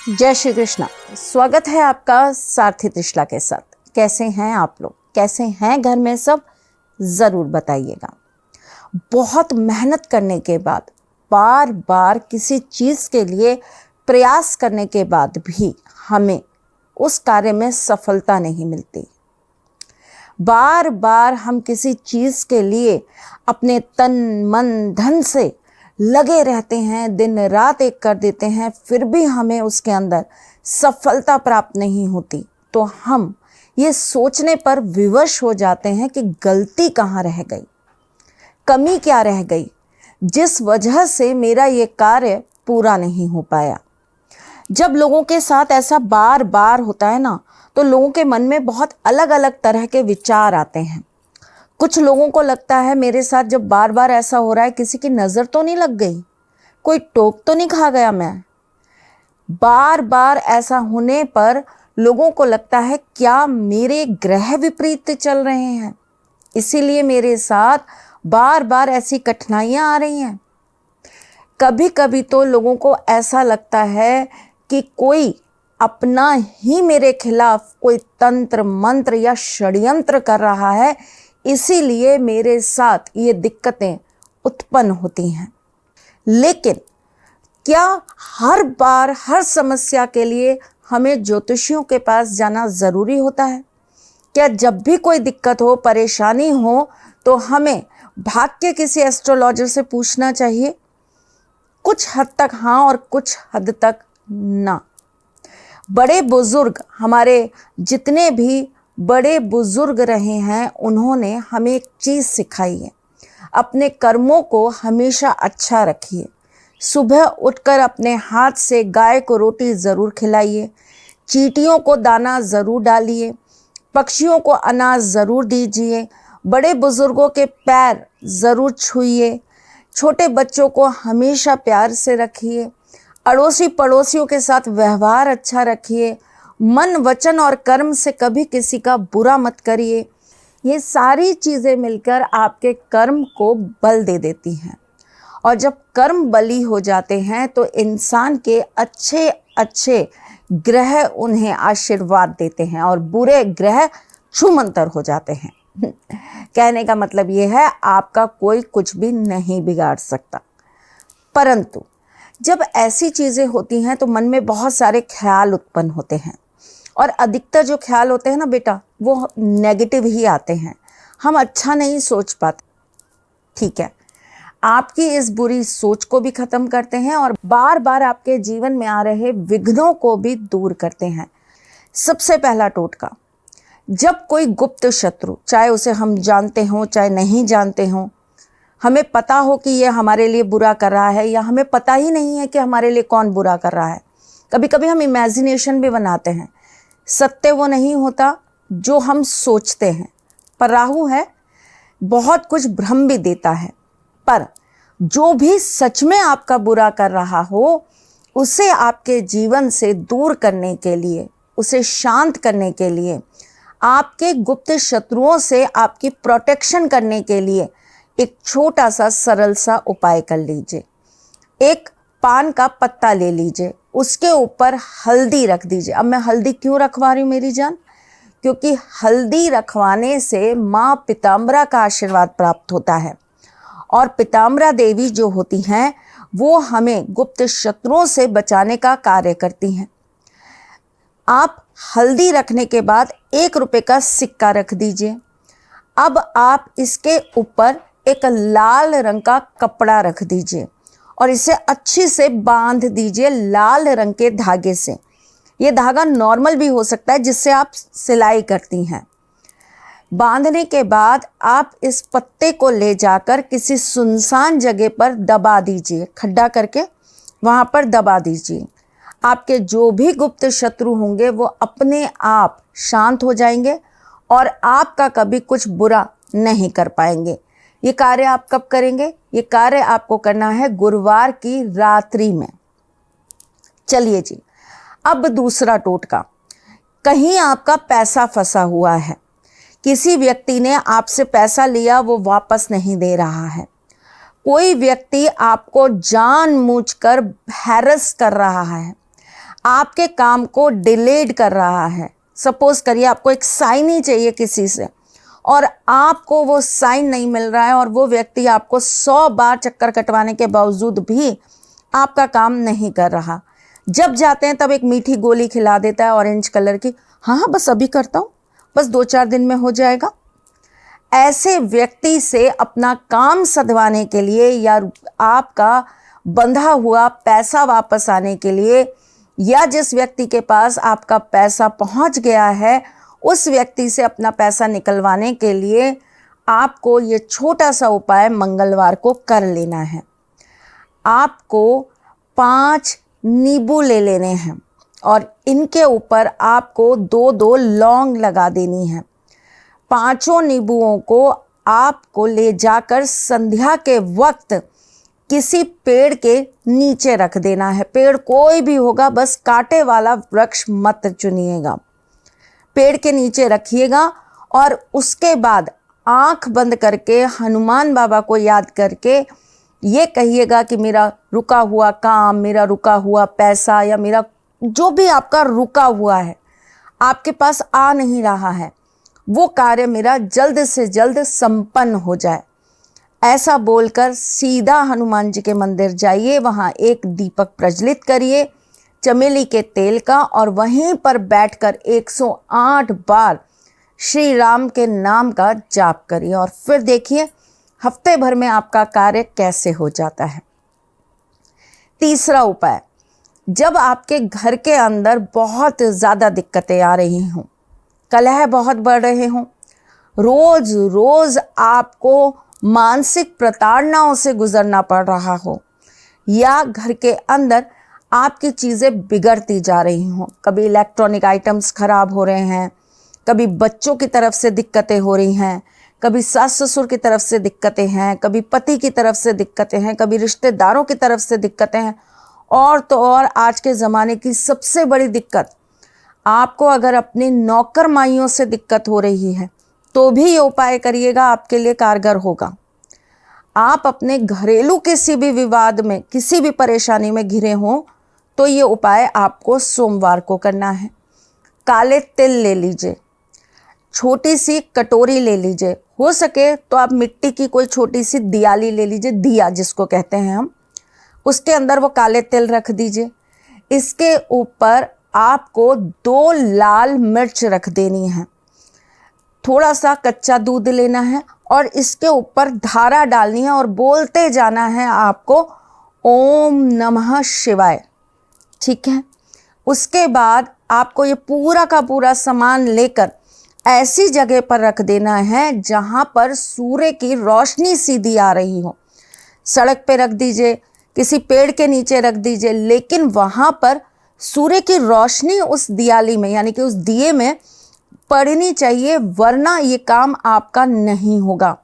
जय श्री कृष्णा। स्वागत है आपका सारथी त्रिशला के साथ। कैसे हैं आप लोग? कैसे हैं घर में सब? ज़रूर बताइएगा। बहुत मेहनत करने के बाद, बार बार किसी चीज़ के लिए प्रयास करने के बाद भी हमें उस कार्य में सफलता नहीं मिलती। बार बार हम किसी चीज़ के लिए अपने तन मन धन से लगे रहते हैं, दिन रात एक कर देते हैं, फिर भी हमें उसके अंदर सफलता प्राप्त नहीं होती। तो हम ये सोचने पर विवश हो जाते हैं कि गलती कहाँ रह गई, कमी क्या रह गई, जिस वजह से मेरा ये कार्य पूरा नहीं हो पाया। जब लोगों के साथ ऐसा बार बार होता है ना, तो लोगों के मन में बहुत अलग अलग तरह के विचार आते हैं। कुछ लोगों को लगता है मेरे साथ जब बार बार ऐसा हो रहा है, किसी की नज़र तो नहीं लग गई, कोई टोक तो नहीं खा गया मैं। बार बार ऐसा होने पर लोगों को लगता है क्या मेरे ग्रह विपरीत चल रहे हैं, इसीलिए मेरे साथ बार बार ऐसी कठिनाइयां आ रही हैं। कभी कभी तो लोगों को ऐसा लगता है कि कोई अपना ही मेरे खिलाफ कोई तंत्र मंत्र या षड्यंत्र कर रहा है, इसीलिए मेरे साथ ये दिक्कतें उत्पन्न होती हैं। लेकिन क्या हर बार हर समस्या के लिए हमें ज्योतिषियों के पास जाना ज़रूरी होता है? क्या जब भी कोई दिक्कत हो, परेशानी हो, तो हमें भाग के किसी एस्ट्रोलॉजर से पूछना चाहिए? कुछ हद तक हाँ और कुछ हद तक ना। बड़े बुजुर्ग, हमारे जितने भी बड़े बुजुर्ग रहे हैं, उन्होंने हमें एक चीज़ सिखाई है, अपने कर्मों को हमेशा अच्छा रखिए। सुबह उठकर अपने हाथ से गाय को रोटी ज़रूर खिलाइए, चींटियों को दाना ज़रूर डालिए, पक्षियों को अनाज ज़रूर दीजिए, बड़े बुजुर्गों के पैर ज़रूर छूइए, छोटे बच्चों को हमेशा प्यार से रखिए, अड़ोसी पड़ोसियों के साथ व्यवहार अच्छा रखिए, मन वचन और कर्म से कभी किसी का बुरा मत करिए। ये सारी चीज़ें मिलकर आपके कर्म को बल दे देती हैं, और जब कर्म बली हो जाते हैं तो इंसान के अच्छे अच्छे ग्रह उन्हें आशीर्वाद देते हैं और बुरे ग्रह छूमंतर हो जाते हैं। कहने का मतलब ये है, आपका कोई कुछ भी नहीं बिगाड़ सकता। परंतु जब ऐसी चीज़ें होती हैं तो मन में बहुत सारे ख्याल उत्पन्न होते हैं, और अधिकतर जो ख्याल होते हैं ना बेटा, वो नेगेटिव ही आते हैं। हम अच्छा नहीं सोच पाते। ठीक है, आपकी इस बुरी सोच को भी ख़त्म करते हैं और बार बार आपके जीवन में आ रहे विघ्नों को भी दूर करते हैं। सबसे पहला टोटका, जब कोई गुप्त शत्रु, चाहे उसे हम जानते हों चाहे नहीं जानते हों, हमें पता हो कि ये हमारे लिए बुरा कर रहा है, या हमें पता ही नहीं है कि हमारे लिए कौन बुरा कर रहा है। कभी कभी हम इमेजिनेशन भी बनाते हैं। सत्य वो नहीं होता जो हम सोचते हैं, पर राहु है, बहुत कुछ भ्रम भी देता है। पर जो भी सच में आपका बुरा कर रहा हो, उसे आपके जीवन से दूर करने के लिए, उसे शांत करने के लिए, आपके गुप्त शत्रुओं से आपकी प्रोटेक्शन करने के लिए एक छोटा सा सरल सा उपाय कर लीजिए। एक पान का पत्ता ले लीजिए, उसके ऊपर हल्दी रख दीजिए। अब मैं हल्दी क्यों रखवा रही हूँ मेरी जान? क्योंकि हल्दी रखवाने से माँ पीताम्बरा का आशीर्वाद प्राप्त होता है, और पीताम्बरा देवी जो होती हैं वो हमें गुप्त शत्रुओं से बचाने का कार्य करती हैं। आप हल्दी रखने के बाद 1 रुपये का सिक्का रख दीजिए। अब आप इसके ऊपर एक लाल रंग का कपड़ा रख दीजिए और इसे अच्छी से बांध दीजिए लाल रंग के धागे से। ये धागा नॉर्मल भी हो सकता है जिससे आप सिलाई करती हैं। बांधने के बाद आप इस पत्ते को ले जाकर किसी सुनसान जगह पर दबा दीजिए, खड्डा करके वहाँ पर दबा दीजिए। आपके जो भी गुप्त शत्रु होंगे वो अपने आप शांत हो जाएंगे और आपका कभी कुछ बुरा नहीं कर पाएंगे। ये कार्य आप कब करेंगे? ये कार्य आपको करना है गुरुवार की रात्रि में। चलिए जी, अब दूसरा टोटका। कहीं आपका पैसा फंसा हुआ है, किसी व्यक्ति ने आपसे पैसा लिया, वो वापस नहीं दे रहा है, कोई व्यक्ति आपको जानबूझकर हैरेस कर रहा है, आपके काम को डिलेड कर रहा है। सपोज करिए आपको एक साइन ही चाहिए किसी से और आपको वो साइन नहीं मिल रहा है और वो व्यक्ति आपको 100 बार चक्कर कटवाने के बावजूद भी आपका काम नहीं कर रहा। जब जाते हैं तब एक मीठी गोली खिला देता है ऑरेंज कलर की, हाँ बस अभी करता हूँ, बस 2-4 दिन में हो जाएगा। ऐसे व्यक्ति से अपना काम सधवाने के लिए या आपका बंधा हुआ पैसा वापस आने के लिए या जिस व्यक्ति के पास आपका पैसा पहुंच गया है उस व्यक्ति से अपना पैसा निकलवाने के लिए आपको ये छोटा सा उपाय मंगलवार को कर लेना है। आपको 5 नींबू ले लेने हैं और इनके ऊपर आपको 2-2 लौंग लगा देनी है। 5 नींबुओं को आपको ले जाकर संध्या के वक्त किसी पेड़ के नीचे रख देना है। पेड़ कोई भी होगा, बस कांटे वाला वृक्ष मत चुनिएगा। पेड़ के नीचे रखिएगा और उसके बाद आंख बंद करके हनुमान बाबा को याद करके ये कहिएगा कि मेरा रुका हुआ काम, मेरा रुका हुआ पैसा या मेरा जो भी आपका रुका हुआ है, आपके पास आ नहीं रहा है, वो कार्य मेरा जल्द से जल्द संपन्न हो जाए। ऐसा बोलकर सीधा हनुमान जी के मंदिर जाइए, वहाँ एक दीपक प्रज्वलित करिए चमेली के तेल का और वहीं पर बैठकर 108 बार श्री राम के नाम का जाप करिए और फिर देखिए हफ्ते भर में आपका कार्य कैसे हो जाता है। तीसरा उपाय, जब आपके घर के अंदर बहुत ज़्यादा दिक्कतें आ रही हों, कलह बहुत बढ़ रहे हों, रोज रोज आपको मानसिक प्रताड़नाओं से गुजरना पड़ रहा हो या घर के अंदर आपकी चीज़ें बिगड़ती जा रही हों, कभी इलेक्ट्रॉनिक आइटम्स खराब हो रहे हैं, कभी बच्चों की तरफ से दिक्कतें हो रही हैं, कभी सास ससुर की तरफ से दिक्कतें हैं, कभी पति की तरफ से दिक्कतें हैं, कभी रिश्तेदारों की तरफ से दिक्कतें हैं, और तो और आज के ज़माने की सबसे बड़ी दिक्कत, आपको अगर अपने नौकर माइयों से दिक्कत हो रही है तो भी ये उपाय करिएगा, आपके लिए कारगर होगा। आप अपने घरेलू किसी भी विवाद में, किसी भी परेशानी में घिरे हों तो ये उपाय आपको सोमवार को करना है। काले तिल ले लीजिए, छोटी सी कटोरी ले लीजिए, हो सके तो आप मिट्टी की कोई छोटी सी दियाली ले लीजिए, दिया जिसको कहते हैं हम, उसके अंदर वो काले तिल रख दीजिए। इसके ऊपर आपको 2 लाल मिर्च रख देनी है, थोड़ा सा कच्चा दूध लेना है और इसके ऊपर धारा डालनी है और बोलते जाना है आपको ओम नमः शिवाय, ठीक है। उसके बाद आपको ये पूरा का पूरा सामान लेकर ऐसी जगह पर रख देना है जहाँ पर सूर्य की रोशनी सीधी आ रही हो। सड़क पे रख दीजिए, किसी पेड़ के नीचे रख दीजिए, लेकिन वहाँ पर सूर्य की रोशनी उस दियाली में यानी कि उस दिए में पड़नी चाहिए, वरना ये काम आपका नहीं होगा।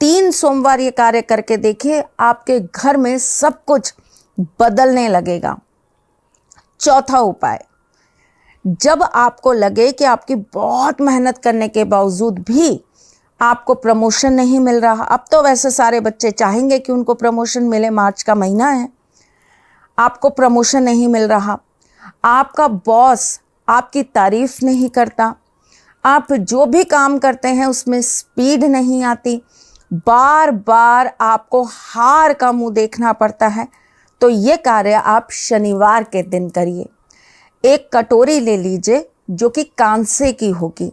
3 सोमवार ये कार्य करके देखिए, आपके घर में सब कुछ बदलने लगेगा। चौथा उपाय, जब आपको लगे कि आपकी बहुत मेहनत करने के बावजूद भी आपको प्रमोशन नहीं मिल रहा, अब तो वैसे सारे बच्चे चाहेंगे कि उनको प्रमोशन मिले, मार्च का महीना है, आपको प्रमोशन नहीं मिल रहा, आपका बॉस आपकी तारीफ नहीं करता, आप जो भी काम करते हैं उसमें स्पीड नहीं आती, बार बार आपको हार का मुंह देखना पड़ता है, तो ये कार्य आप शनिवार के दिन करिए। एक कटोरी ले लीजिए जो कि कांसे की होगी,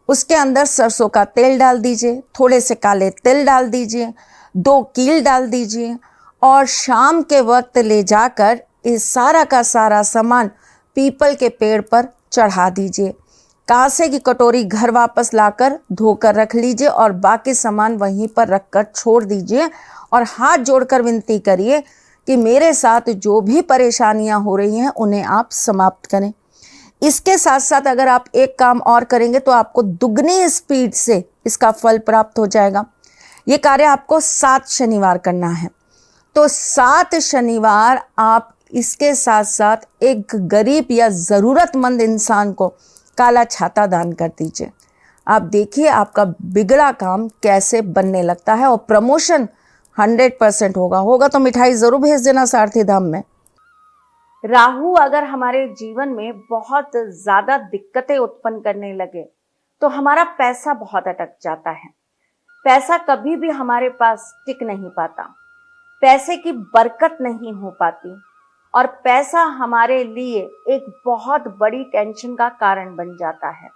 उसके अंदर सरसों का तेल डाल दीजिए, थोड़े से काले तिल डाल दीजिए, 2 कील डाल दीजिए और शाम के वक्त ले जाकर इस सारा का सारा सामान पीपल के पेड़ पर चढ़ा दीजिए। कांसे की कटोरी घर वापस लाकर धोकर रख लीजिए और बाकी सामान वहीं पर रखकर छोड़ दीजिए और हाथ जोड़कर विनती करिए कि मेरे साथ जो भी परेशानियां हो रही हैं उन्हें आप समाप्त करें। इसके साथ साथ अगर आप एक काम और करेंगे तो आपको दुगनी स्पीड से इसका फल प्राप्त हो जाएगा। ये कार्य आपको 7 शनिवार करना है, तो 7 शनिवार आप इसके साथ साथ एक गरीब या ज़रूरतमंद इंसान को काला छाता दान कर दीजिए। आप देखिए आपका बिगड़ा काम कैसे बनने लगता है और प्रमोशन 100% होगा तो मिठाई ज़रूर भेज देना सारथी धाम में। राहु अगर हमारे जीवन में बहुत ज्यादा दिक्कतें उत्पन्न करने लगे तो हमारा पैसा बहुत अटक जाता है। पैसा कभी भी हमारे पास टिक नहीं पाता, पैसे की बरकत नहीं हो पाती और पैसा हमारे लिए एक बहुत बड़ी टेंशन का कारण बन जाता है।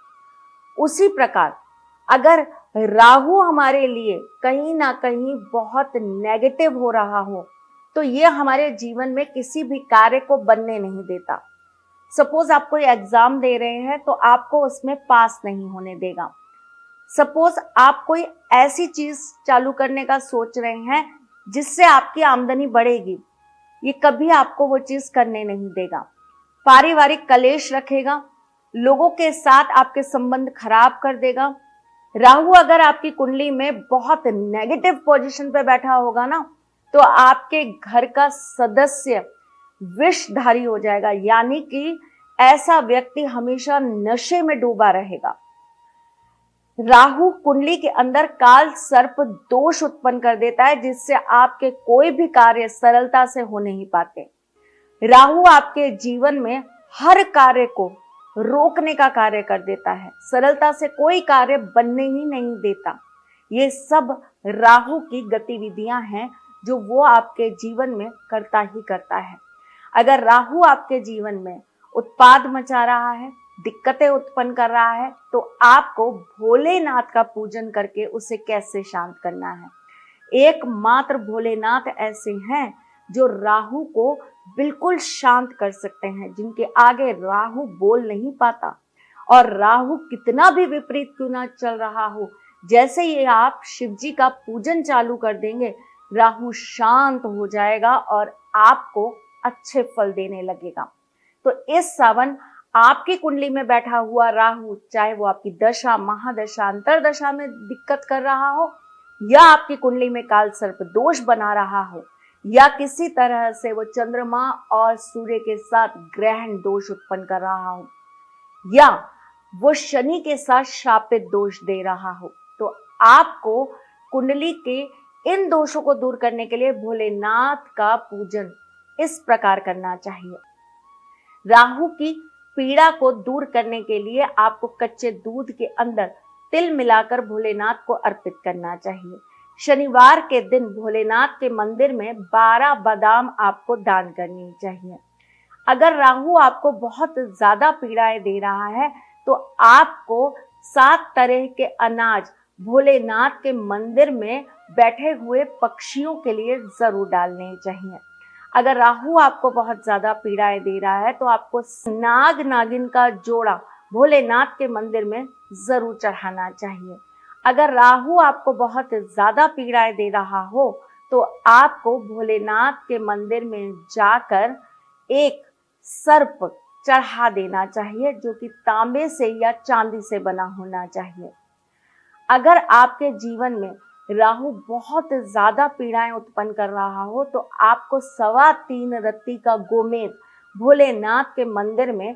उसी प्रकार अगर राहु हमारे लिए कहीं ना कहीं बहुत नेगेटिव हो रहा हो तो ये हमारे जीवन में किसी भी कार्य को बनने नहीं देता। सपोज आप कोई एग्जाम दे रहे हैं तो आपको उसमें पास नहीं होने देगा। सपोज आप कोई ऐसी चीज चालू करने का सोच रहे हैं जिससे आपकी आमदनी बढ़ेगी, ये कभी आपको वो चीज करने नहीं देगा। पारिवारिक कलेश रखेगा, लोगों के साथ आपके संबंध खराब कर देगा। राहु अगर आपकी कुंडली में बहुत नेगेटिव पोजीशन पे बैठा होगा ना तो आपके घर का सदस्य विषधारी हो जाएगा, यानी कि ऐसा व्यक्ति हमेशा नशे में डूबा रहेगा। राहु कुंडली के अंदर काल सर्प दोष उत्पन्न कर देता है जिससे आपके कोई भी कार्य सरलता से हो नहीं पाते। राहु आपके जीवन में हर कार्य को रोकने का कार्य कर देता है, सरलता से कोई कार्य बनने ही नहीं देता। ये सब राहु की गतिविधियां हैं जो वो आपके जीवन में करता ही करता है। अगर राहु आपके जीवन में उत्पाद मचा रहा है, दिक्कतें उत्पन्न कर रहा है, तो आपको भोलेनाथ का पूजन करके उसे कैसे शांत करना है। एकमात्र भोलेनाथ ऐसे हैं जो राहु को बिल्कुल शांत कर सकते हैं, जिनके आगे राहु बोल नहीं पाता। और राहु कितना भी विपरीत क्यों ना चल रहा हो, जैसे ही आप शिव जी का पूजन चालू कर देंगे राहु शांत हो जाएगा और आपको अच्छे फल देने लगेगा। तो इस सावन आपकी कुंडली में बैठा हुआ राहु, चाहे वो आपकी दशा, महादशा, अंतरदशा में दिक्कत कर रहा हो या आपकी कुंडली में काल सर्प दोष बना रहा हो या किसी तरह से वो चंद्रमा और सूर्य के साथ ग्रहण दोष उत्पन्न कर रहा हो या वो शनि के साथ शापित दोष दे रहा हो, तो आपको कुंडली के इन दोषों को दूर करने के लिए भोलेनाथ का पूजन इस प्रकार करना चाहिए। राहु की पीड़ा को दूर करने के लिए आपको कच्चे दूध के अंदर तिल मिलाकर भोलेनाथ को अर्पित करना चाहिए। शनिवार के दिन भोलेनाथ के मंदिर में 12 बादाम आपको दान करनी चाहिए। अगर राहु आपको बहुत ज्यादा पीड़ाएं दे रहा है तो आपको 7 तरह के अनाज भोलेनाथ के मंदिर में बैठे हुए पक्षियों के लिए जरूर डालने चाहिए। अगर राहु आपको बहुत ज्यादा पीड़ाएं दे रहा है तो आपको नाग नागिन का जोड़ा भोलेनाथ के मंदिर में जरूर चढ़ाना चाहिए। अगर राहु आपको बहुत ज्यादा पीड़ाएं दे रहा हो तो आपको भोलेनाथ के मंदिर में जाकर एक सर्प चढ़ा देना चाहिए जो कि तांबे से या चांदी से बना होना चाहिए। अगर आपके जीवन में राहु बहुत ज्यादा पीड़ाएं उत्पन्न कर रहा हो तो आपको 3.25 रत्ती का गोमेद भोलेनाथ के मंदिर में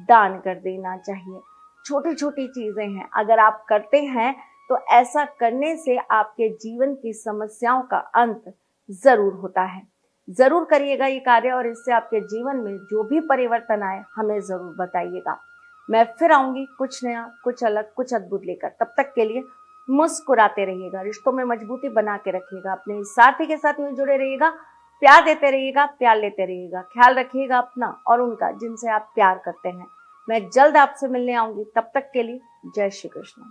दान कर देना चाहिए। छोटी छोटी चीजें हैं, अगर आप करते हैं तो ऐसा करने से आपके जीवन की समस्याओं का अंत जरूर होता है। जरूर करिएगा ये कार्य और इससे आपके जीवन में जो भी परिवर्तन आए हमें जरूर बताइएगा। मैं फिर आऊंगी कुछ नया, कुछ अलग, कुछ अद्भुत लेकर। तब तक के लिए मुस्कुराते रहिएगा, रिश्तों में मजबूती बना के रखिएगा, अपने साथी के साथ में जुड़े रहिएगा, प्यार देते रहिएगा, प्यार लेते रहिएगा। ख्याल रखिएगा अपना और उनका जिनसे आप प्यार करते हैं। मैं जल्द आपसे मिलने आऊंगी, तब तक के लिए जय श्री कृष्ण।